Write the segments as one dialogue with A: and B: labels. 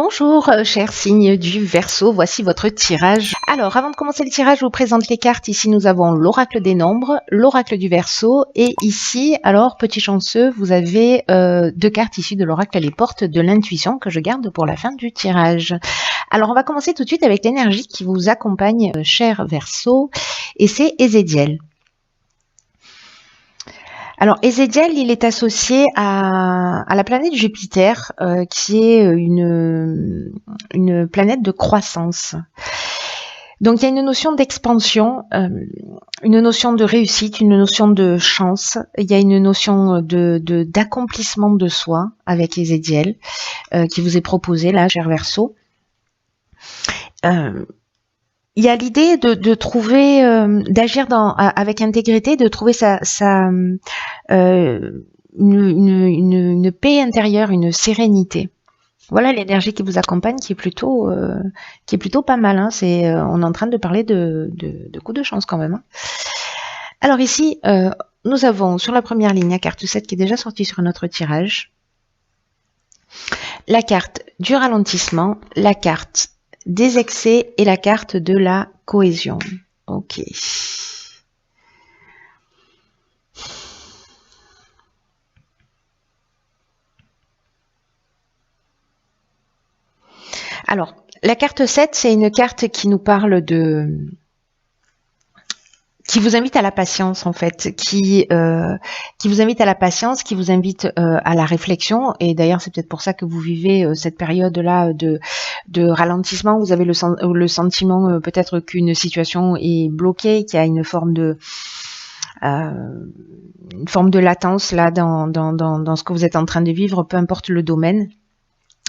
A: Bonjour, cher signe du Verseau, voici votre tirage. Alors, avant de commencer le tirage, je vous présente les cartes. Ici, nous avons l'oracle des nombres, l'oracle du Verseau, et ici, alors, petit chanceux, vous avez deux cartes issues de l'oracle Les Portes de l'Intuition que je garde pour la fin du tirage. Alors, on va commencer tout de suite avec l'énergie qui vous accompagne, cher Verseau, et c'est Ézéchiel. Alors, Ézéchiel, il est associé à la planète Jupiter, qui est une planète de croissance. Donc, il y a une notion d'expansion, une notion de réussite, une notion de chance. Il y a une notion d'accomplissement de soi avec Ézéchiel, qui vous est proposé là, cher Verseau. Il y a l'idée de trouver, d'agir avec intégrité, de trouver une paix intérieure, une sérénité. Voilà l'énergie qui vous accompagne, qui est plutôt pas mal. Hein. On est en train de parler de coups de chance quand même. Hein. Alors ici, nous avons sur la première ligne la carte 7 qui est déjà sortie sur notre tirage, la carte du ralentissement, la carte des excès et la carte de la cohésion. Ok. Alors, la carte 7, c'est une carte qui nous parle qui vous invite à la patience en fait, qui vous invite à la patience, qui vous invite à la réflexion. Et d'ailleurs, c'est peut-être pour ça que vous vivez cette période-là de ralentissement. Vous avez le sentiment peut-être qu'une situation est bloquée, qu'il y a une forme de latence là dans ce que vous êtes en train de vivre, peu importe le domaine,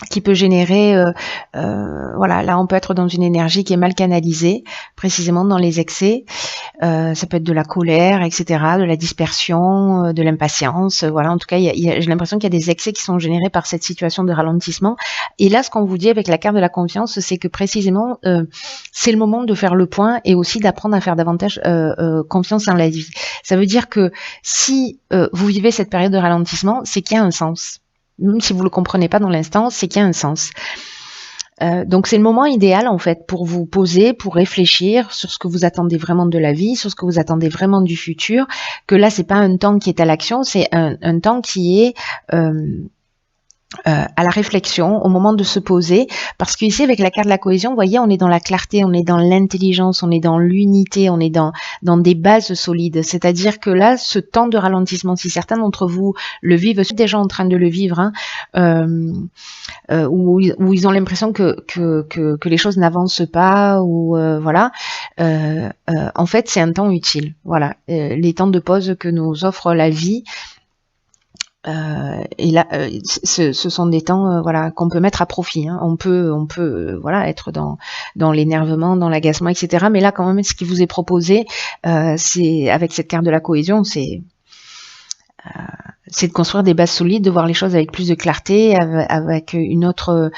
A: qui peut générer, voilà, là on peut être dans une énergie qui est mal canalisée, précisément dans les excès, ça peut être de la colère, etc., de la dispersion, de l'impatience, voilà, en tout cas j'ai l'impression qu'il y a des excès qui sont générés par cette situation de ralentissement, et là ce qu'on vous dit avec la carte de la confiance, c'est que précisément c'est le moment de faire le point et aussi d'apprendre à faire davantage confiance en la vie. Ça veut dire que si vous vivez cette période de ralentissement, c'est qu'il y a un sens. Même si vous ne le comprenez pas dans l'instant, c'est qu'il y a un sens. Donc c'est le moment idéal en fait pour vous poser, pour réfléchir sur ce que vous attendez vraiment de la vie, sur ce que vous attendez vraiment du futur, que là c'est pas un temps qui est à l'action, c'est un temps qui est à la réflexion, au moment de se poser, parce qu'ici avec la carte de la cohésion, vous voyez, on est dans la clarté, on est dans l'intelligence, on est dans l'unité, on est dans des bases solides, c'est-à-dire que là, ce temps de ralentissement, si certains d'entre vous le vivent, sont déjà en train de le vivre, hein, où ils ont l'impression que les choses n'avancent pas, ou voilà, en fait c'est un temps utile, voilà, les temps de pause que nous offre la vie. Et là, ce sont des temps, voilà, qu'on peut mettre à profit. Hein. On peut, voilà, être dans l'énervement, dans l'agacement, etc. Mais là, quand même, ce qui vous est proposé, c'est avec cette carte de la cohésion, c'est de construire des bases solides, de voir les choses avec plus de clarté, avec une autre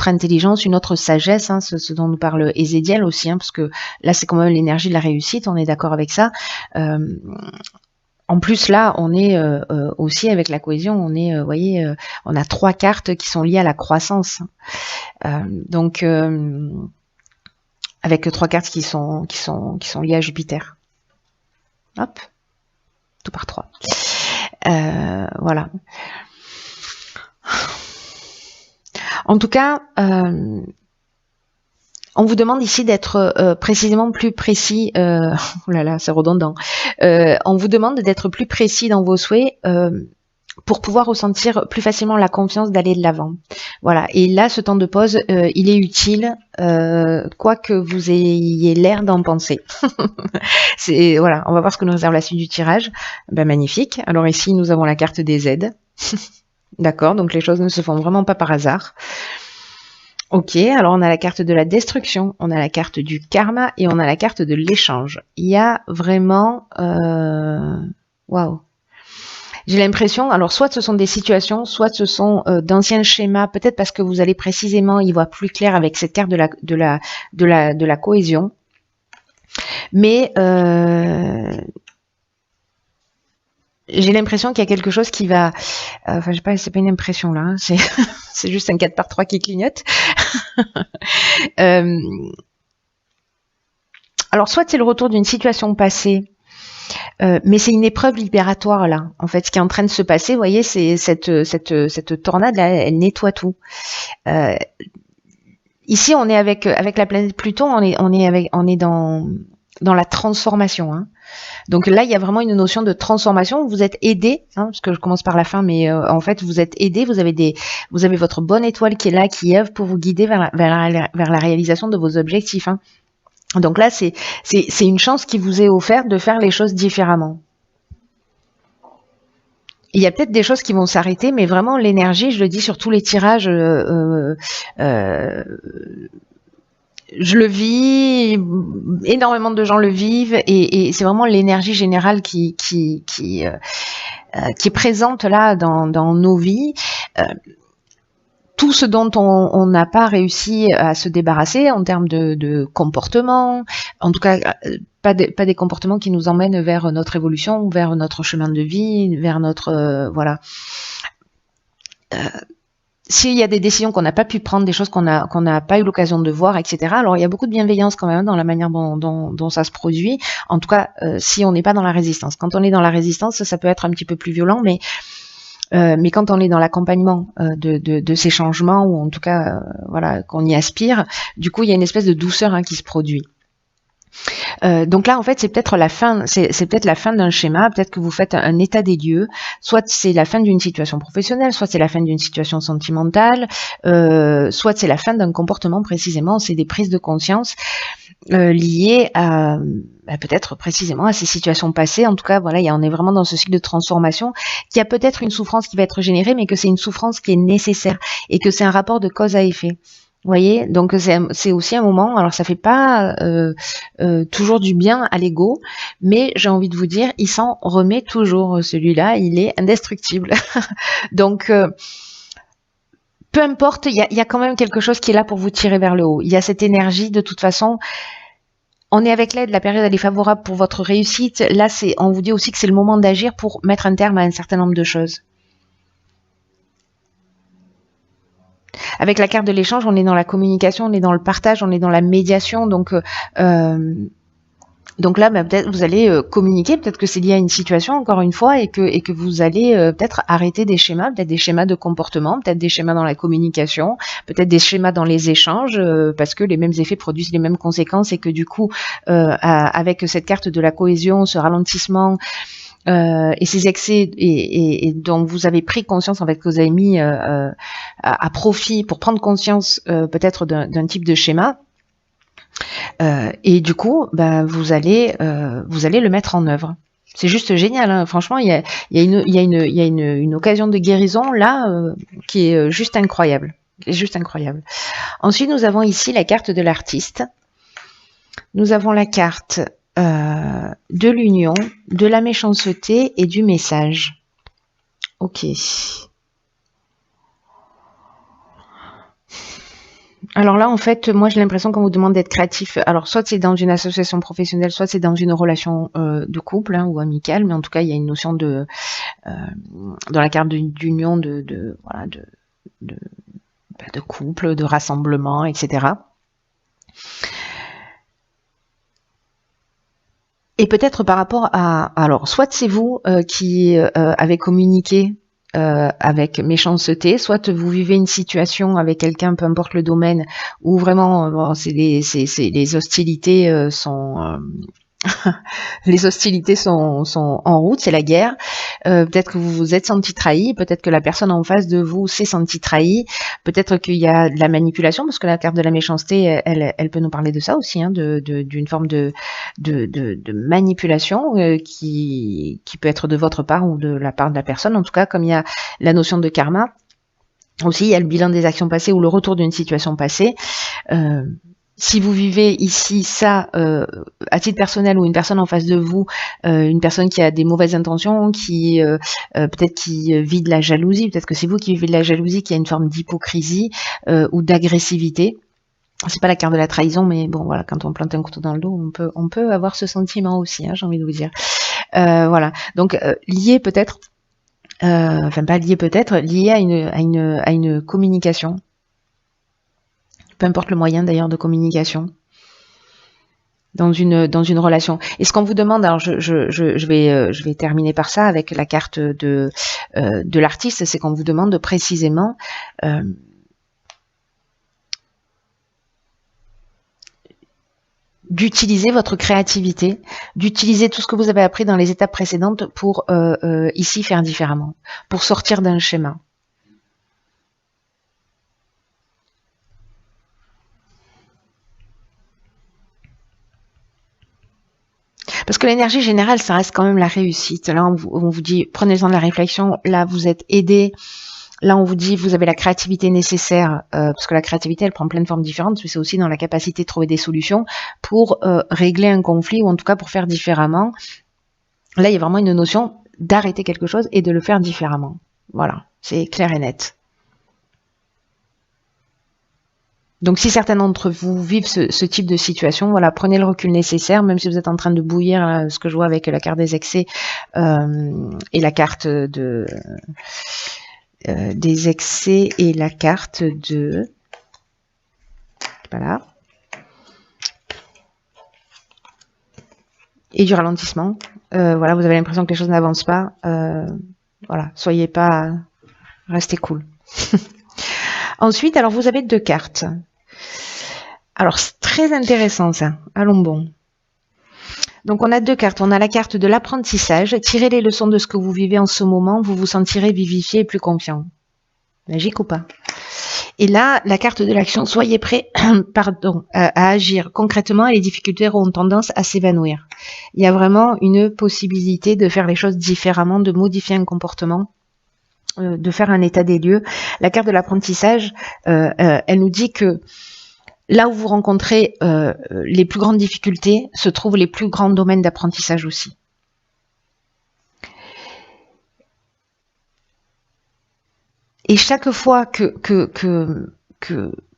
A: intelligence, une autre sagesse, hein, ce dont nous parle Ézéchiel aussi, hein, parce que là, c'est quand même l'énergie de la réussite. On est d'accord avec ça. En plus, là, on est aussi avec la cohésion, on est, voyez, on a 3 cartes qui sont liées à la croissance. Donc, avec 3 cartes qui sont liées à Jupiter. Hop, tout par 3. Voilà. En tout cas, on vous demande ici d'être précisément plus précis. Oh là là, c'est redondant. On vous demande d'être plus précis dans vos souhaits pour pouvoir ressentir plus facilement la confiance d'aller de l'avant. Voilà. Et là, ce temps de pause, il est utile, quoi que vous ayez l'air d'en penser. Voilà. On va voir ce que nous réserve la suite du tirage. Ben, magnifique. Alors ici, nous avons la carte des aides. D'accord. Donc les choses ne se font vraiment pas par hasard. Ok, alors on a la carte de la destruction, on a la carte du karma et on a la carte de l'échange. Il y a vraiment... Waouh. J'ai l'impression, alors soit ce sont des situations, soit ce sont d'anciens schémas, peut-être parce que vous allez précisément y voir plus clair avec cette carte de la cohésion. Mais j'ai l'impression qu'il y a quelque chose qui va, enfin, je sais pas, c'est pas une impression là, hein, c'est c'est juste un 4x3 qui clignote. Euh, alors, soit c'est le retour d'une situation passée, mais c'est une épreuve libératoire là. En fait, ce qui est en train de se passer, vous voyez, c'est cette tornade là, elle nettoie tout. Euh, Ici, on est avec la planète Pluton, on est dans la transformation. Hein. Donc là, il y a vraiment une notion de transformation. Vous êtes aidé, hein, parce que je commence par la fin, mais en fait, vous êtes aidé. Vous avez votre bonne étoile qui est là, qui œuvre pour vous guider vers la réalisation de vos objectifs. Hein. Donc là, c'est une chance qui vous est offerte de faire les choses différemment. Il y a peut-être des choses qui vont s'arrêter, mais vraiment l'énergie, je le dis sur tous les tirages, je le vis, énormément de gens le vivent, et c'est vraiment l'énergie générale qui est présente là dans nos vies. Tout ce dont on n'a pas réussi à se débarrasser en termes de comportement, en tout cas pas des comportements qui nous emmènent vers notre évolution, vers notre chemin de vie, vers notre voilà. S'il y a des décisions qu'on n'a pas pu prendre, des choses qu'on n'a pas eu l'occasion de voir, etc. Alors il y a beaucoup de bienveillance quand même dans la manière dont ça se produit. En tout cas, si on n'est pas dans la résistance. Quand on est dans la résistance, ça peut être un petit peu plus violent, mais quand on est dans l'accompagnement de ces changements, ou en tout cas voilà, qu'on y aspire, du coup il y a une espèce de douceur qui se produit. Donc là, en fait, c'est peut-être la fin, c'est peut-être la fin d'un schéma, peut-être que vous faites un état des lieux, soit c'est la fin d'une situation professionnelle, soit c'est la fin d'une situation sentimentale, soit c'est la fin d'un comportement précisément, c'est des prises de conscience liées à peut-être précisément à ces situations passées. En tout cas, voilà, on est vraiment dans ce cycle de transformation, qui a peut-être une souffrance qui va être générée, mais que c'est une souffrance qui est nécessaire, et que c'est un rapport de cause à effet. Vous voyez, donc c'est aussi un moment, alors ça fait pas toujours du bien à l'ego, mais j'ai envie de vous dire, il s'en remet toujours, celui-là, il est indestructible. Donc, peu importe, il y a quand même quelque chose qui est là pour vous tirer vers le haut. Il y a cette énergie, de toute façon, on est avec l'aide, la période elle est favorable pour votre réussite. Là, on vous dit aussi que c'est le moment d'agir pour mettre un terme à un certain nombre de choses. Avec la carte de l'échange, on est dans la communication, on est dans le partage, on est dans la médiation. Donc là, peut-être vous allez communiquer, peut-être que c'est lié à une situation, encore une fois, et que vous allez peut-être arrêter des schémas, peut-être des schémas de comportement, peut-être des schémas dans la communication, peut-être des schémas dans les échanges, parce que les mêmes effets produisent les mêmes conséquences, et que du coup, avec cette carte de la cohésion, ce ralentissement, et ces excès et dont vous avez pris conscience, en fait, que vous avez mis à profit pour prendre conscience peut-être d'un type de schéma, et du coup vous allez le mettre en œuvre. C'est juste génial, hein. Franchement, il y a une occasion de guérison là qui est juste incroyable. Juste incroyable. Ensuite, nous avons ici la carte de l'artiste. Nous avons la carte de l'union, de la méchanceté et du message. Ok. Alors là, en fait, moi j'ai l'impression qu'on vous demande d'être créatif. Alors soit c'est dans une association professionnelle, soit c'est dans une relation de couple ou amicale, mais en tout cas il y a une notion de dans la carte d'union de couple, de rassemblement, etc. Et peut-être par rapport à... Alors, soit c'est vous qui avez communiqué avec méchanceté, soit vous vivez une situation avec quelqu'un, peu importe le domaine, où vraiment les hostilités sont... les hostilités sont en route, c'est la guerre. Peut-être que vous vous êtes senti trahi, peut-être que la personne en face de vous s'est sentie trahie, peut-être qu'il y a de la manipulation, parce que la carte de la méchanceté, elle peut nous parler de ça aussi, d'une forme de manipulation qui peut être de votre part ou de la part de la personne. En tout cas, comme il y a la notion de karma, aussi il y a le bilan des actions passées ou le retour d'une situation passée. Si vous vivez ici ça à titre personnel, ou une personne en face de vous, une personne qui a des mauvaises intentions, qui peut-être qui vit de la jalousie, peut-être que c'est vous qui vivez de la jalousie, qui a une forme d'hypocrisie ou d'agressivité. C'est pas la carte de la trahison, mais bon voilà, quand on plante un couteau dans le dos, on peut avoir ce sentiment aussi, j'ai envie de vous dire. Voilà. Donc lié peut-être, enfin pas lié peut-être, lié à une communication. Peu importe le moyen d'ailleurs de communication. Dans une relation. Et ce qu'on vous demande, alors je vais terminer par ça avec la carte de l'artiste, c'est qu'on vous demande précisément d'utiliser votre créativité, d'utiliser tout ce que vous avez appris dans les étapes précédentes pour ici faire différemment, pour sortir d'un schéma. Parce que l'énergie générale, ça reste quand même la réussite. Là, on vous dit, prenez le temps de la réflexion. Là, vous êtes aidé. Là, on vous dit, vous avez la créativité nécessaire, parce que la créativité, elle prend plein de formes différentes, mais c'est aussi dans la capacité de trouver des solutions pour régler un conflit, ou en tout cas pour faire différemment. Là, il y a vraiment une notion d'arrêter quelque chose et de le faire différemment. Voilà, c'est clair et net. Donc, si certains d'entre vous vivent ce type de situation, voilà, prenez le recul nécessaire, même si vous êtes en train de bouillir, là, ce que je vois avec la carte des excès et la carte de des excès et la carte de voilà et du ralentissement. Voilà, vous avez l'impression que les choses n'avancent pas. Voilà, soyez pas, restez cool. Ensuite, alors vous avez 2 cartes. Alors, c'est très intéressant ça. Allons bon. Donc, on a 2 cartes. On a la carte de l'apprentissage. Tirez les leçons de ce que vous vivez en ce moment. Vous vous sentirez vivifié et plus confiant. Magique ou pas? Et là, la carte de l'action. Soyez prêts à agir concrètement et les difficultés auront tendance à s'évanouir. Il y a vraiment une possibilité de faire les choses différemment, de modifier un comportement, de faire un état des lieux. La carte de l'apprentissage, elle nous dit que là où vous rencontrez les plus grandes difficultés, se trouvent les plus grands domaines d'apprentissage aussi. Et chaque fois que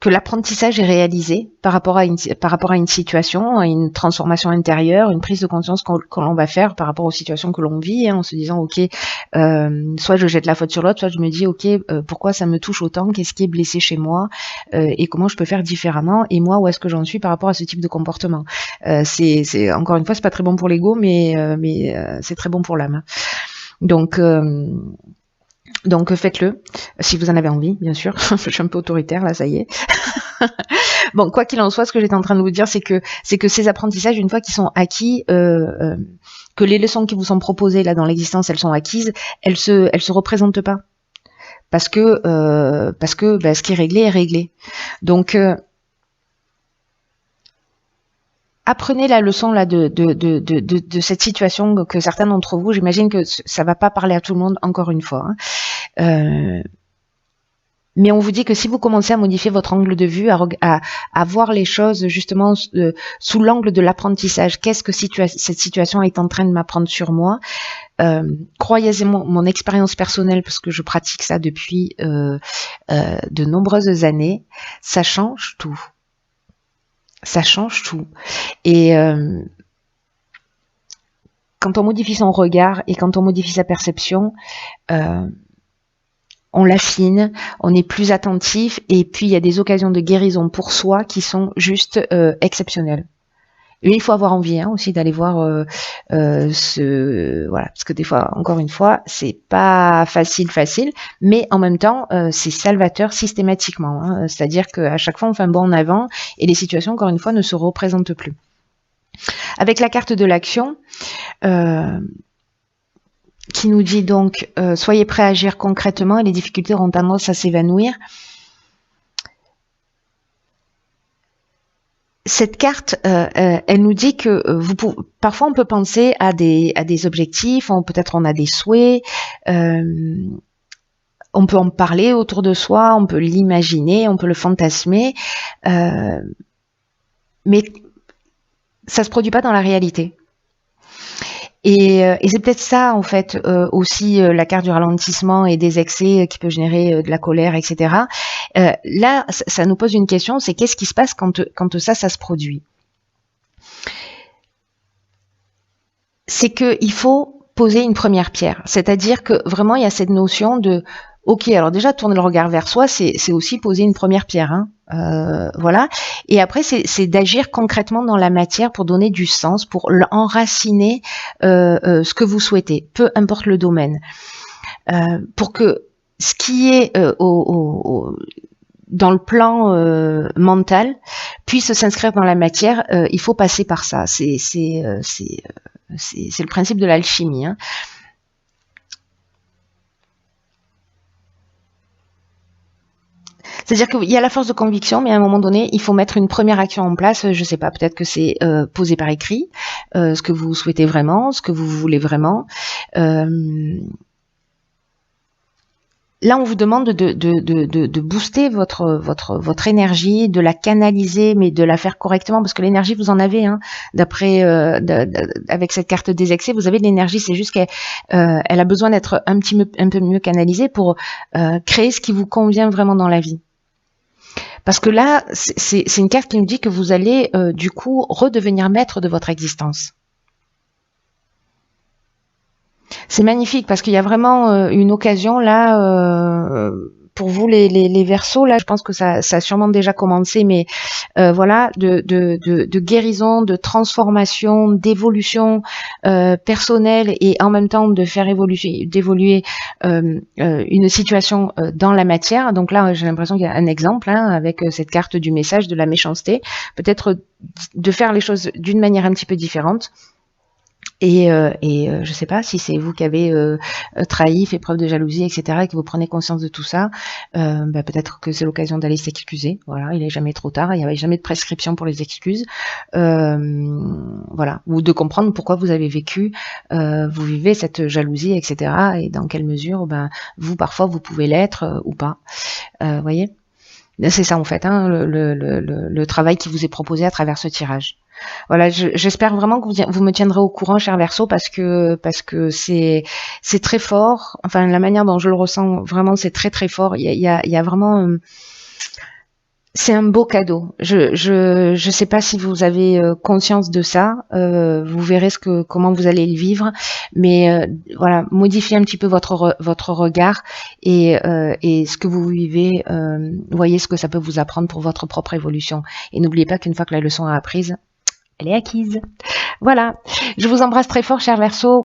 A: l'apprentissage est réalisé par rapport à une situation, à une transformation intérieure, une prise de conscience que l'on va faire par rapport aux situations que l'on vit, en se disant ok, soit je jette la faute sur l'autre, soit je me dis ok, pourquoi ça me touche autant, qu'est-ce qui est blessé chez moi, et comment je peux faire différemment, et moi où est-ce que j'en suis par rapport à ce type de comportement. C'est encore une fois, c'est pas très bon pour l'ego, mais c'est très bon pour l'âme. Donc faites-le, si vous en avez envie, bien sûr. Je suis un peu autoritaire, là, ça y est. Bon, quoi qu'il en soit, ce que j'étais en train de vous dire, c'est que ces apprentissages, une fois qu'ils sont acquis, que les leçons qui vous sont proposées là dans l'existence, elles sont acquises, elles se représentent pas. Parce que ce qui est réglé. Donc apprenez la leçon là de cette situation que certains d'entre vous, j'imagine que ça va pas parler à tout le monde encore une fois. Mais on vous dit que si vous commencez à modifier votre angle de vue, à voir les choses justement sous l'angle de l'apprentissage, qu'est-ce que cette situation est en train de m'apprendre sur moi, croyez-moi, mon expérience personnelle, parce que je pratique ça depuis de nombreuses années, ça change tout. Ça change tout. Et quand on modifie son regard et quand on modifie sa perception, on l'affine, on est plus attentif, et puis il y a des occasions de guérison pour soi qui sont juste exceptionnelles. Et il faut avoir envie aussi d'aller voir voilà, parce que des fois, encore une fois, c'est pas facile, mais en même temps, c'est salvateur systématiquement. C'est-à-dire qu'à chaque fois, on fait un bond en avant et les situations, encore une fois, ne se représentent plus. Avec la carte de l'action, qui nous dit donc soyez prêts à agir concrètement et les difficultés auront tendance à s'évanouir. Cette carte, elle nous dit que parfois on peut penser à des objectifs, peut-être on a des souhaits, on peut en parler autour de soi, on peut l'imaginer, on peut le fantasmer, mais ça se produit pas dans la réalité. Et c'est peut-être ça, en fait, aussi la carte du ralentissement et des excès qui peut générer de la colère, etc. Là, ça nous pose une question, c'est qu'est-ce qui se passe quand ça se produit? c'est qu'il faut poser une première pierre. C'est-à-dire que vraiment, il y a cette notion de ok, alors déjà, tourner le regard vers soi, c'est aussi poser une première pierre. Hein. Voilà. Et après, c'est d'agir concrètement dans la matière pour donner du sens, pour enraciner ce que vous souhaitez, peu importe le domaine. Pour que ce qui est dans le plan mental puisse s'inscrire dans la matière, il faut passer par ça. C'est le principe de l'alchimie. Hein. C'est-à-dire qu'il y a la force de conviction, mais à un moment donné, il faut mettre une première action en place. Je sais pas, peut-être que c'est poser par écrit ce que vous souhaitez vraiment, ce que vous voulez vraiment. Là, on vous demande de booster votre énergie, de la canaliser, mais de la faire correctement, parce que l'énergie, vous en avez. Hein, d'après, avec cette carte des excès, vous avez de l'énergie. C'est juste qu'elle a besoin d'être un peu mieux canalisée pour créer ce qui vous convient vraiment dans la vie. Parce que là, c'est une carte qui nous dit que vous allez du coup redevenir maître de votre existence. C'est magnifique parce qu'il y a vraiment une occasion là pour vous les Verseaux. Là, je pense que ça a sûrement déjà commencé, mais voilà, de guérison, de transformation, d'évolution personnelle et en même temps de faire d'évoluer une situation dans la matière. Donc là, j'ai l'impression qu'il y a un exemple hein, avec cette carte du message de la méchanceté, peut-être de faire les choses d'une manière un petit peu différente. Et je sais pas si c'est vous qui avez trahi, fait preuve de jalousie, etc., et que vous prenez conscience de tout ça, peut-être que c'est l'occasion d'aller s'excuser. Voilà, il n'est jamais trop tard, il n'y a jamais de prescription pour les excuses. Voilà, ou de comprendre pourquoi vous avez vécu, vous vivez cette jalousie, etc., et dans quelle mesure, vous parfois vous pouvez l'être ou pas. Voyez, c'est ça en fait, hein, le travail qui vous est proposé à travers ce tirage. Voilà, j'espère vraiment que vous me tiendrez au courant, cher Verseau, parce que c'est très fort. Enfin, la manière dont je le ressens, vraiment, c'est très très fort. Il y a vraiment, c'est un beau cadeau. Je sais pas si vous avez conscience de ça. Vous verrez comment vous allez le vivre, mais voilà, modifiez un petit peu votre regard et ce que vous vivez. Voyez ce que ça peut vous apprendre pour votre propre évolution. Et n'oubliez pas qu'une fois que la leçon est apprise, elle est acquise. Voilà. Je vous embrasse très fort, cher Verseau.